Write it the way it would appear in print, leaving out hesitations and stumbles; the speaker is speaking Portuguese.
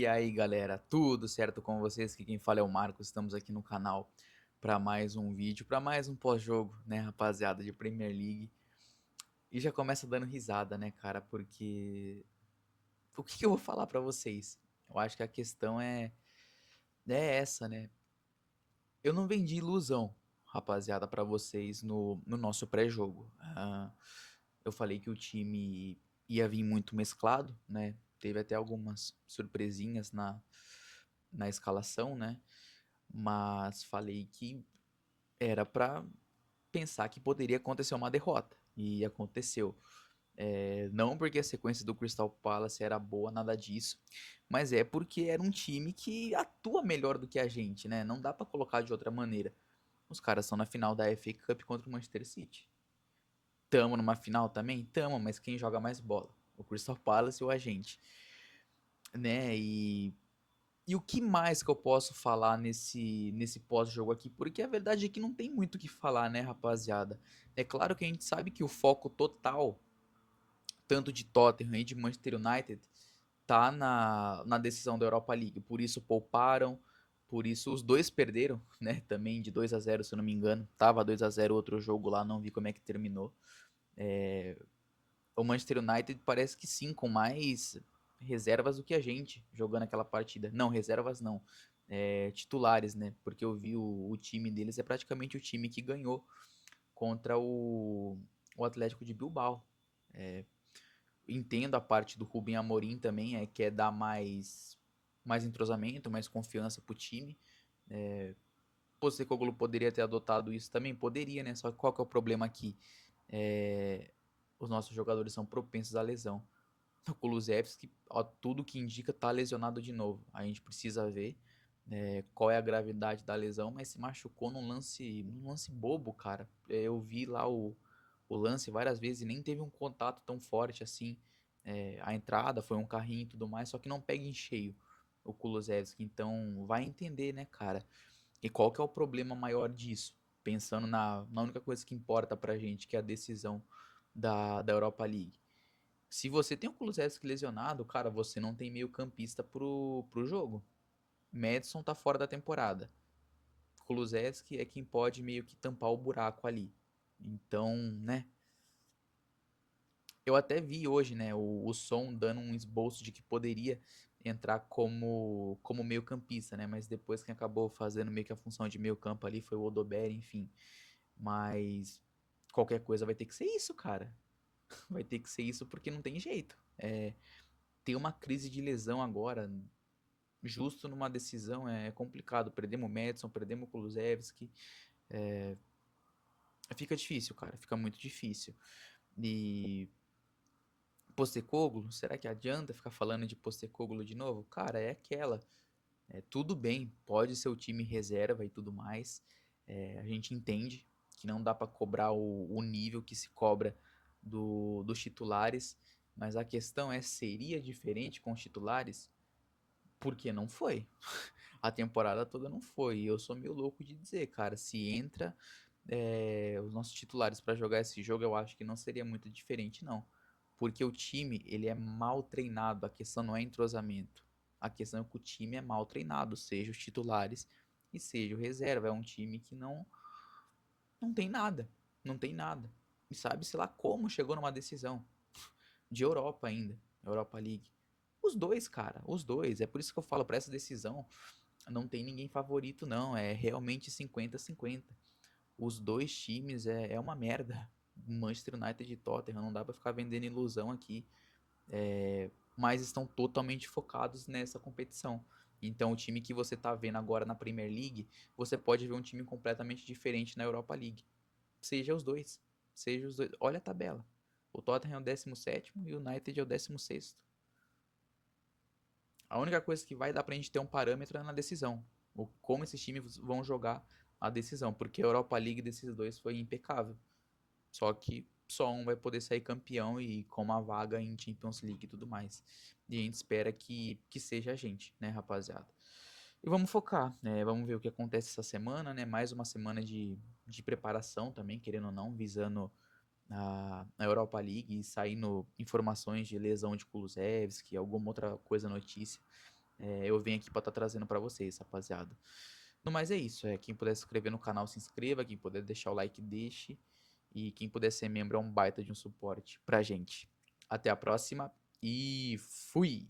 E aí, galera, tudo certo com vocês? Que quem fala é o Marcos. Estamos aqui no canal para mais um vídeo, para mais um pós-jogo, né, rapaziada, de Premier League. E já começa dando risada, né, cara? Porque o que eu vou falar para vocês? Eu acho que a questão é essa, né? Eu não vendi ilusão, rapaziada, para vocês no nosso pré-jogo. Eu falei que o time ia vir muito mesclado, né? Teve até algumas surpresinhas na escalação, né? Mas falei que era pra pensar que poderia acontecer uma derrota. E aconteceu. Não porque a sequência do Crystal Palace era boa, nada disso. Mas é porque era um time que atua melhor do que a gente, né? Não dá pra colocar de outra maneira. Os caras estão na final da FA Cup contra o Manchester City. Tamo numa final também? Tamo, mas quem joga mais bola? O Crystal Palace ou a gente? Né? E o que mais que eu posso falar nesse pós-jogo aqui? Porque a verdade é que não tem muito o que falar, né, rapaziada? É claro que a gente sabe que o foco total, tanto de Tottenham e de Manchester United, tá na decisão da Europa League. Por isso pouparam, por isso os dois perderam, né, também de 2-0, se eu não me engano. Tava 2-0 outro jogo lá, não vi como é que terminou. O Manchester United parece que sim, com mais reservas do que a gente jogando aquela partida. Não, reservas não. Titulares, né? Porque eu vi o time deles é praticamente o time que ganhou contra o Atlético de Bilbao. Entendo a parte do Rubem Amorim também, que é dar mais entrosamento, mais confiança pro time. Postecoglou poderia ter adotado isso também? Poderia, né? Só que qual que é o problema aqui? Os nossos jogadores são propensos à lesão. O Kulusevski, ó, tudo que indica tá lesionado de novo. A gente precisa ver qual é a gravidade da lesão, mas se machucou num lance bobo, cara. Eu vi lá o lance várias vezes e nem teve um contato tão forte assim. A entrada foi um carrinho e tudo mais, só que não pega em cheio o Kulusevski. Então vai entender, né, cara? E qual que é o problema maior disso? Pensando na única coisa que importa pra gente, que é a decisão da Europa League. Se você tem o Kulusevski lesionado, cara, você não tem meio campista pro jogo. Madison tá fora da temporada. Kulusevski é quem pode meio que tampar o buraco ali. Então, né? Eu até vi hoje, né, o Son dando um esboço de que poderia entrar como meio campista, né? Mas depois quem acabou fazendo meio que a função de meio campo ali foi o Odobert, enfim. Mas qualquer coisa vai ter que ser isso, cara. Vai ter que ser isso porque não tem jeito. Ter uma crise de lesão agora, justo numa decisão, é complicado. Perdemos o Madison, perdemos o Kulusevski. Fica difícil, cara. Fica muito difícil. E Postecoglou, será que adianta ficar falando de Postecoglou de novo? Cara, é aquela. Tudo bem, pode ser o time reserva e tudo mais. A gente entende que não dá para cobrar o nível que se cobra dos titulares. Mas a questão seria diferente com os titulares? Porque não foi. A temporada toda não foi. E eu sou meio louco de dizer, cara, se entra os nossos titulares para jogar esse jogo, eu acho que não seria muito diferente, não. Porque o time, ele é mal treinado. A questão não é entrosamento. A questão é que o time é mal treinado, seja os titulares e seja o reserva. É um time que não tem nada. Não tem nada. E sabe-se lá como chegou numa decisão. De Europa ainda. Europa League. Os dois, cara. Os dois. É por isso que eu falo, para essa decisão, não tem ninguém favorito, não. É realmente 50-50. Os dois times é uma merda. Manchester United e Tottenham, não dá pra ficar vendendo ilusão aqui. Mas estão totalmente focados nessa competição. Então, o time que você tá vendo agora na Premier League, você pode ver um time completamente diferente na Europa League. Seja os dois. Seja os dois. Olha a tabela. O Tottenham é o 17º e o United é o 16º. A única coisa que vai dar pra gente ter um parâmetro é na decisão. Como esses times vão jogar a decisão. Porque a Europa League desses dois foi impecável. Só que só um vai poder sair campeão e com uma vaga em Champions League e tudo mais. E a gente espera que seja a gente, né, rapaziada? E vamos focar, né? Vamos ver o que acontece essa semana, né? Mais uma semana de preparação também, querendo ou não, visando a Europa League e saindo informações de lesão de Kulusevski, alguma outra coisa, notícia. eu venho aqui pra estar trazendo pra vocês, rapaziada. No mais é isso, quem puder se inscrever no canal se inscreva, quem puder deixar o like deixe, e quem puder ser membro é um baita de um suporte pra gente. Até a próxima e fui!